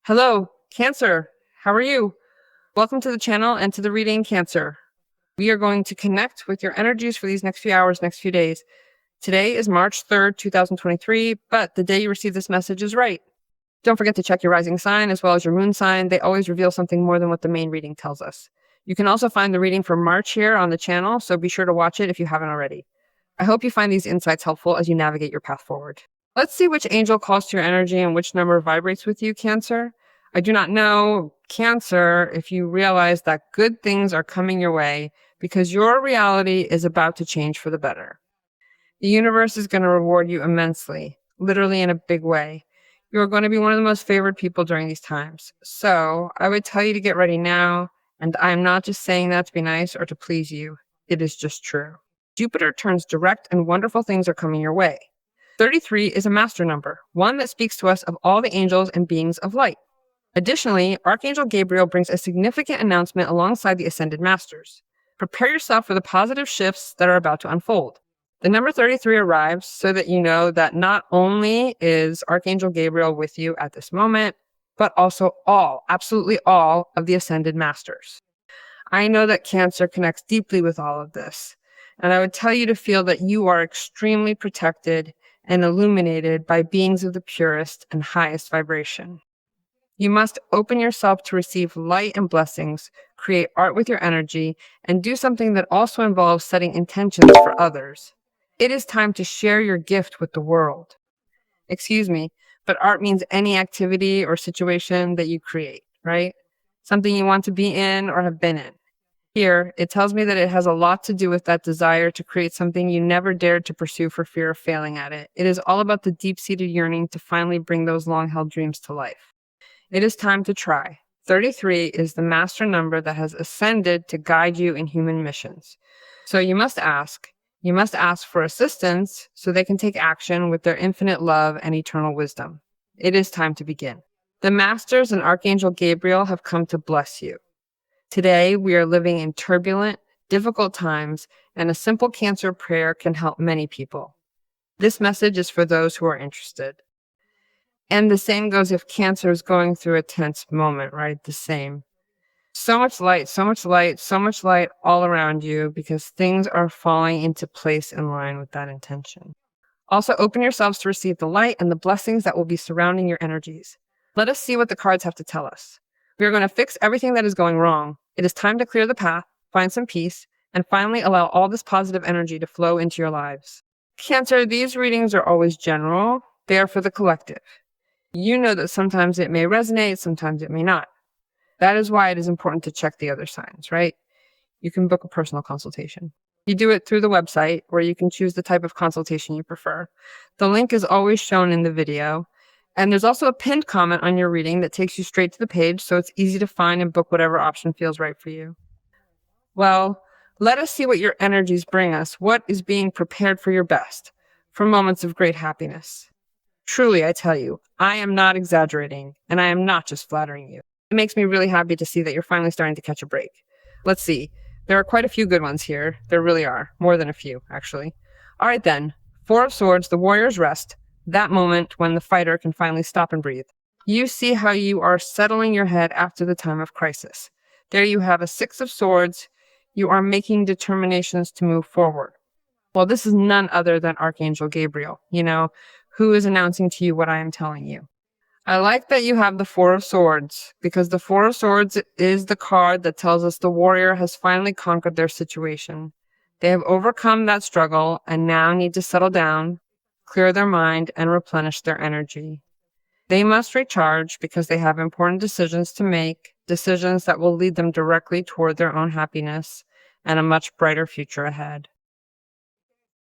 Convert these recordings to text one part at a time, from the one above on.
Hello, Cancer. How are you? Welcome to the channel and to the reading, Cancer. We are going to connect with your energies for these next few hours, next few days. Today is March 3rd, 2023, but the day you receive this message is right. Don't forget to check your rising sign as well as your moon sign. They always reveal something more than what the main reading tells us. You can also find the reading for March here on the channel, so be sure to watch it if you haven't already. I hope you find these insights helpful as you navigate your path forward. Let's see which angel calls to your energy and which number vibrates with you, Cancer. I do not know, Cancer, if you realize that good things are coming your way because your reality is about to change for the better. The universe is going to reward you immensely, literally in a big way. You are going to be one of the most favored people during these times. So I would tell you to get ready now, and I'm not just saying that to be nice or to please you. It is just true. Jupiter turns direct and wonderful things are coming your way. 33 is a master number, one that speaks to us of all the angels and beings of light. Additionally, Archangel Gabriel brings a significant announcement alongside the Ascended Masters. Prepare yourself for the positive shifts that are about to unfold. The number 33 arrives so that you know that not only is Archangel Gabriel with you at this moment, but also absolutely all of the Ascended Masters. I know that Cancer connects deeply with all of this, and I would tell you to feel that you are extremely protected and illuminated by beings of the purest and highest vibration. You must open yourself to receive light and blessings, create art with your energy, and do something that also involves setting intentions for others. It is time to share your gift with the world. Excuse me, but art means any activity or situation that you create, right? Something you want to be in or have been in. Here, it tells me that it has a lot to do with that desire to create something you never dared to pursue for fear of failing at it. It is all about the deep-seated yearning to finally bring those long-held dreams to life. It is time to try. 33 is the master number that has ascended to guide you in human missions. So you must ask for assistance so they can take action with their infinite love and eternal wisdom. It is time to begin. The Masters and Archangel Gabriel have come to bless you. Today, we are living in turbulent, difficult times, and a simple Cancer prayer can help many people. This message is for those who are interested. And the same goes if Cancer is going through a tense moment, right? The same. So much light, so much light, so much light all around you because things are falling into place in line with that intention. Also, open yourselves to receive the light and the blessings that will be surrounding your energies. Let us see what the cards have to tell us. We are going to fix everything that is going wrong. It is time to clear the path, find some peace, and finally allow all this positive energy to flow into your lives. Cancer, these readings are always general. They are for the collective. You know that sometimes it may resonate, sometimes it may not. That is why it is important to check the other signs, right? You can book a personal consultation. You do it through the website where you can choose the type of consultation you prefer. The link is always shown in the video. And there's also a pinned comment on your reading that takes you straight to the page, so it's easy to find and book whatever option feels right for you. Well, let us see what your energies bring us. What is being prepared for your best, for moments of great happiness? Truly, I tell you, I am not exaggerating, and I am not just flattering you. It makes me really happy to see that you're finally starting to catch a break. Let's see. There are quite a few good ones here. There really are. More than a few, actually. All right, then. 4 of Swords, the warrior's rest. That moment when the fighter can finally stop and breathe. You see how you are settling your head after the time of crisis. There you have a 6 of Swords. You are making determinations to move forward. Well, this is none other than Archangel Gabriel, who is announcing to you what I am telling you. I like that you have the 4 of Swords, because the 4 of Swords is the card that tells us the warrior has finally conquered their situation. They have overcome that struggle and now need to settle down, clear their mind, and replenish their energy. They must recharge because they have important decisions to make, decisions that will lead them directly toward their own happiness and a much brighter future ahead.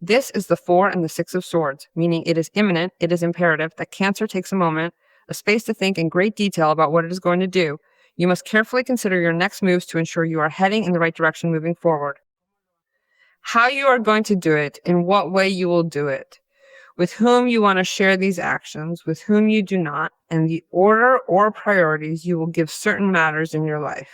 This is the 4 and the 6 of Swords, meaning it is imminent, it is imperative that Cancer takes a moment, a space to think in great detail about what it is going to do. You must carefully consider your next moves to ensure you are heading in the right direction moving forward. How you are going to do it, in what way you will do it, with whom you want to share these actions, with whom you do not, and the order or priorities you will give certain matters in your life.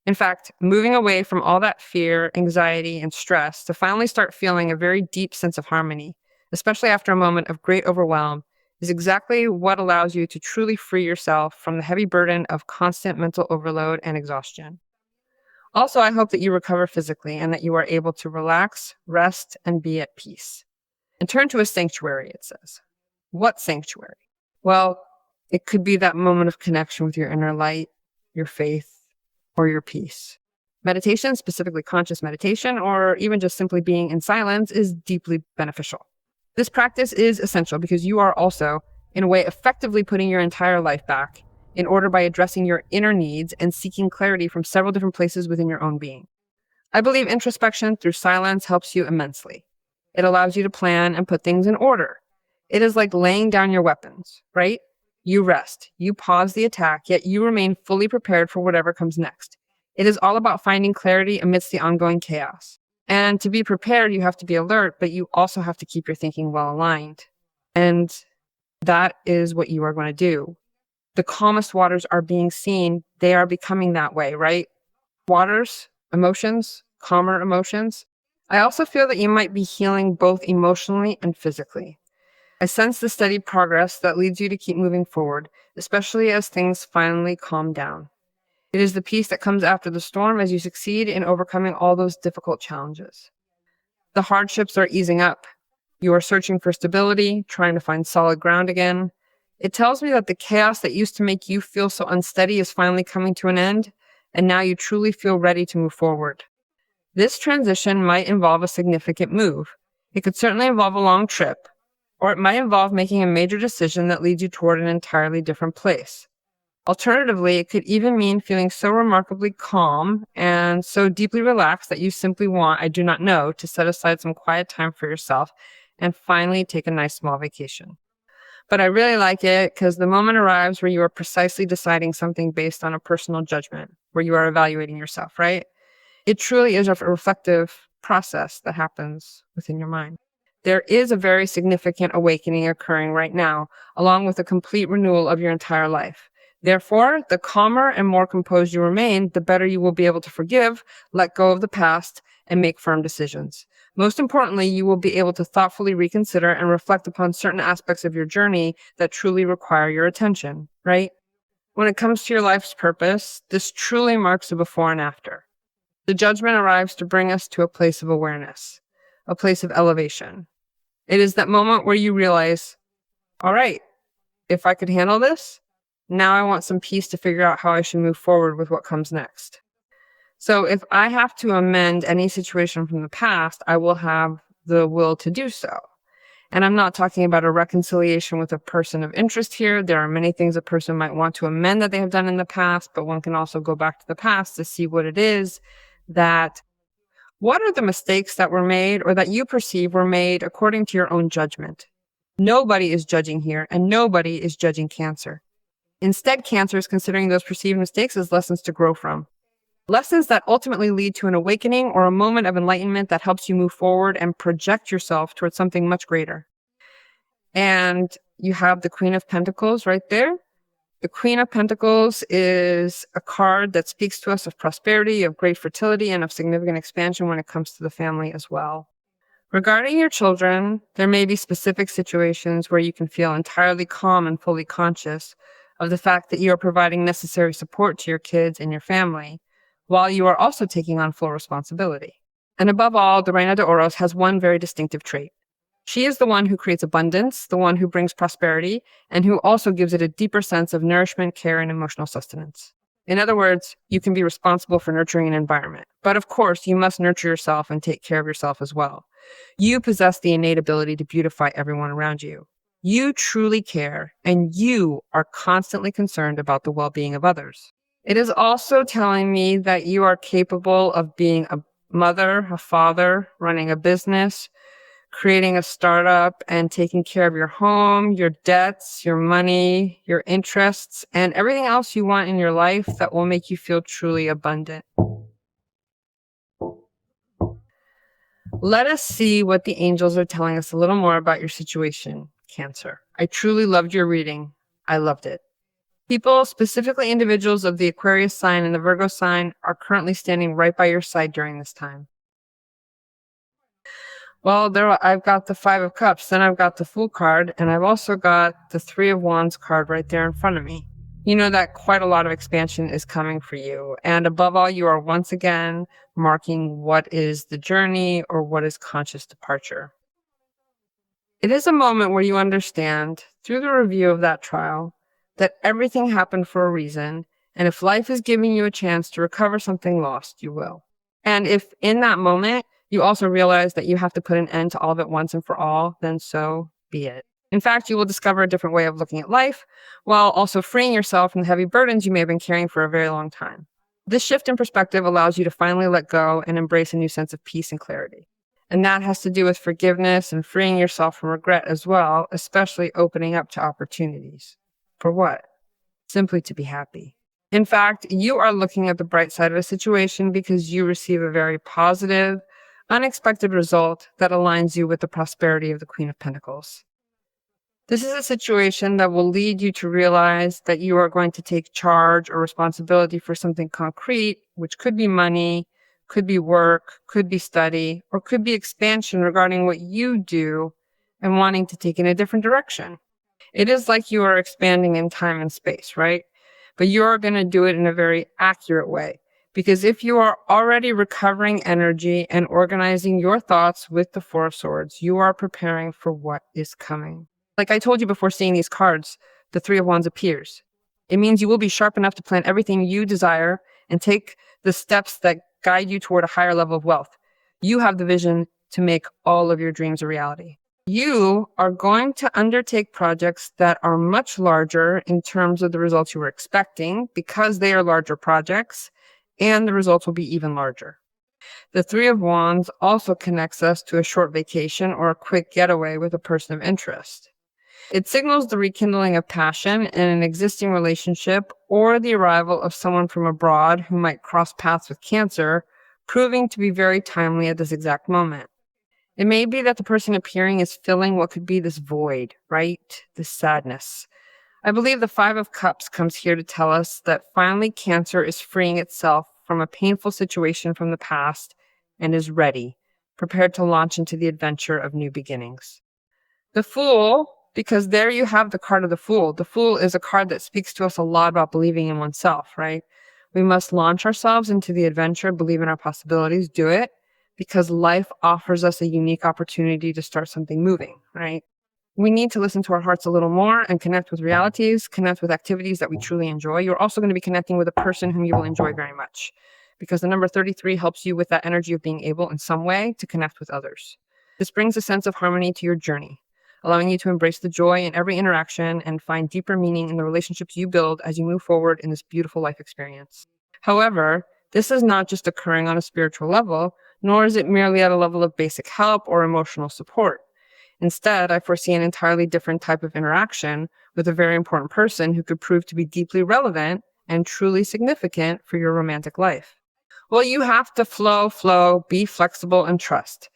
In fact, moving away from all that fear, anxiety, and stress to finally start feeling a very deep sense of harmony, especially after a moment of great overwhelm, is exactly what allows you to truly free yourself from the heavy burden of constant mental overload and exhaustion. Also, I hope that you recover physically and that you are able to relax, rest, and be at peace. And turn to a sanctuary, it says. What sanctuary? Well, it could be that moment of connection with your inner light, your faith, or your peace. Meditation, specifically conscious meditation, or even just simply being in silence, is deeply beneficial. This practice is essential because you are also, in a way, effectively putting your entire life back in order by addressing your inner needs and seeking clarity from several different places within your own being. I believe introspection through silence helps you immensely. It allows you to plan and put things in order. It is like laying down your weapons, right? You rest, you pause the attack, yet you remain fully prepared for whatever comes next. It is all about finding clarity amidst the ongoing chaos. And to be prepared, you have to be alert, but you also have to keep your thinking well aligned. And that is what you are going to do. The calmest waters are being seen. They are becoming that way, right? Waters, emotions, calmer emotions. I also feel that you might be healing both emotionally and physically. I sense the steady progress that leads you to keep moving forward, especially as things finally calm down. It is the peace that comes after the storm as you succeed in overcoming all those difficult challenges. The hardships are easing up. You are searching for stability, trying to find solid ground again. It tells me that the chaos that used to make you feel so unsteady is finally coming to an end, and now you truly feel ready to move forward. This transition might involve a significant move. It could certainly involve a long trip, or it might involve making a major decision that leads you toward an entirely different place. Alternatively, it could even mean feeling so remarkably calm and so deeply relaxed that you simply want, I do not know, to set aside some quiet time for yourself and finally take a nice small vacation. But I really like it because the moment arrives where you are precisely deciding something based on a personal judgment, where you are evaluating yourself, right? It truly is a reflective process that happens within your mind. There is a very significant awakening occurring right now, along with a complete renewal of your entire life. Therefore, the calmer and more composed you remain, the better you will be able to forgive, let go of the past, and make firm decisions. Most importantly, you will be able to thoughtfully reconsider and reflect upon certain aspects of your journey that truly require your attention, right? When it comes to your life's purpose, this truly marks a before and after. The judgment arrives to bring us to a place of awareness, a place of elevation. It is that moment where you realize, all right, if I could handle this, now I want some peace to figure out how I should move forward with what comes next. So if I have to amend any situation from the past, I will have the will to do so. And I'm not talking about a reconciliation with a person of interest here. There are many things a person might want to amend that they have done in the past, but one can also go back to the past to see what it is what are the mistakes that were made or that you perceive were made according to your own judgment. Nobody is judging here, and nobody is judging Cancer. Instead, Cancer is considering those perceived mistakes as lessons to grow from. Lessons that ultimately lead to an awakening or a moment of enlightenment that helps you move forward and project yourself towards something much greater. And you have the Queen of Pentacles right there. The Queen of Pentacles is a card that speaks to us of prosperity, of great fertility, and of significant expansion when it comes to the family as well. Regarding your children, there may be specific situations where you can feel entirely calm and fully conscious of the fact that you are providing necessary support to your kids and your family, while you are also taking on full responsibility. And above all, the Reina de Oros has one very distinctive trait. She is the one who creates abundance, the one who brings prosperity, and who also gives it a deeper sense of nourishment, care, and emotional sustenance. In other words, you can be responsible for nurturing an environment. But of course, you must nurture yourself and take care of yourself as well. You possess the innate ability to beautify everyone around you. You truly care, and you are constantly concerned about the well-being of others. It is also telling me that you are capable of being a mother, a father, running a business, creating a startup, and taking care of your home, your debts, your money, your interests, and everything else you want in your life that will make you feel truly abundant. Let us see what the angels are telling us a little more about your situation, Cancer. I truly loved your reading. I loved it. People, specifically individuals of the Aquarius sign and the Virgo sign, are currently standing right by your side during this time. Well, I've got the Five of Cups, then I've got the Fool card, and I've also got the Three of Wands card right there in front of me. You know that quite a lot of expansion is coming for you. And above all, you are once again marking what is the journey or what is conscious departure. It is a moment where you understand, through the review of that trial, that everything happened for a reason, and if life is giving you a chance to recover something lost, you will. And if in that moment, you also realize that you have to put an end to all of it once and for all, then so be it. In fact, you will discover a different way of looking at life, while also freeing yourself from the heavy burdens you may have been carrying for a very long time. This shift in perspective allows you to finally let go and embrace a new sense of peace and clarity. And that has to do with forgiveness and freeing yourself from regret as well, especially opening up to opportunities. For what? Simply to be happy. In fact, you are looking at the bright side of a situation because you receive a very positive, unexpected result that aligns you with the prosperity of the Queen of Pentacles. This is a situation that will lead you to realize that you are going to take charge or responsibility for something concrete, which could be money, could be work, could be study, or could be expansion regarding what you do and wanting to take in a different direction. It is like you are expanding in time and space, right? But you're going to do it in a very accurate way. Because if you are already recovering energy and organizing your thoughts with the Four of Swords, you are preparing for what is coming. Like I told you before seeing these cards, the Three of Wands appears. It means you will be sharp enough to plan everything you desire and take the steps that guide you toward a higher level of wealth. You have the vision to make all of your dreams a reality. You are going to undertake projects that are much larger in terms of the results you were expecting because they are larger projects, and the results will be even larger. The Three of Wands also connects us to a short vacation or a quick getaway with a person of interest. It signals the rekindling of passion in an existing relationship or the arrival of someone from abroad who might cross paths with Cancer, proving to be very timely at this exact moment. It may be that the person appearing is filling what could be this void, right? This sadness. I believe the Five of Cups comes here to tell us that finally Cancer is freeing itself from a painful situation from the past and is ready, prepared to launch into the adventure of new beginnings. The Fool, because there you have the card of the Fool. The Fool is a card that speaks to us a lot about believing in oneself, right? We must launch ourselves into the adventure, believe in our possibilities, do it, because life offers us a unique opportunity to start something moving, right? We need to listen to our hearts a little more and connect with realities, connect with activities that we truly enjoy. You're also going to be connecting with a person whom you will enjoy very much, because the number 33 helps you with that energy of being able in some way to connect with others. This brings a sense of harmony to your journey, allowing you to embrace the joy in every interaction and find deeper meaning in the relationships you build as you move forward in this beautiful life experience. However, this is not just occurring on a spiritual level, nor is it merely at a level of basic help or emotional support. Instead, I foresee an entirely different type of interaction with a very important person who could prove to be deeply relevant and truly significant for your romantic life. Well, you have to flow, be flexible, and trust.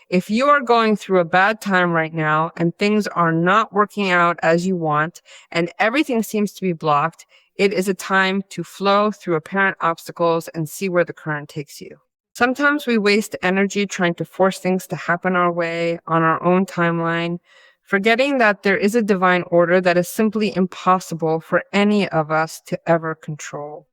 If you are going through a bad time right now and things are not working out as you want and everything seems to be blocked, it is a time to flow through apparent obstacles and see where the current takes you. Sometimes we waste energy trying to force things to happen our way on our own timeline, forgetting that there is a divine order that is simply impossible for any of us to ever control.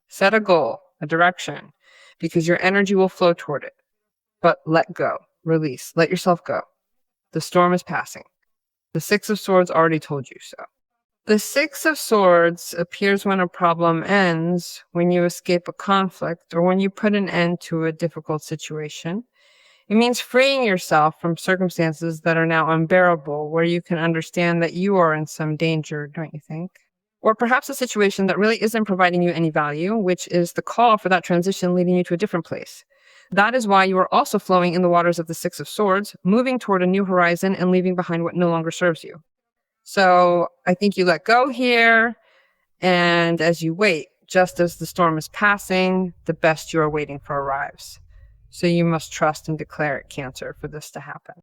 Set a goal, a direction, because your energy will flow toward it. But let go, release, let yourself go. The storm is passing. The Six of Swords already told you so. The Six of Swords appears when a problem ends, when you escape a conflict, or when you put an end to a difficult situation. It means freeing yourself from circumstances that are now unbearable, where you can understand that you are in some danger, don't you think? Or perhaps a situation that really isn't providing you any value, which is the call for that transition leading you to a different place. That is why you are also flowing in the waters of the Six of Swords, moving toward a new horizon and leaving behind what no longer serves you. So I think you let go here, and as you wait, just as the storm is passing, the best you are waiting for arrives. So you must trust and declare it, Cancer, for this to happen.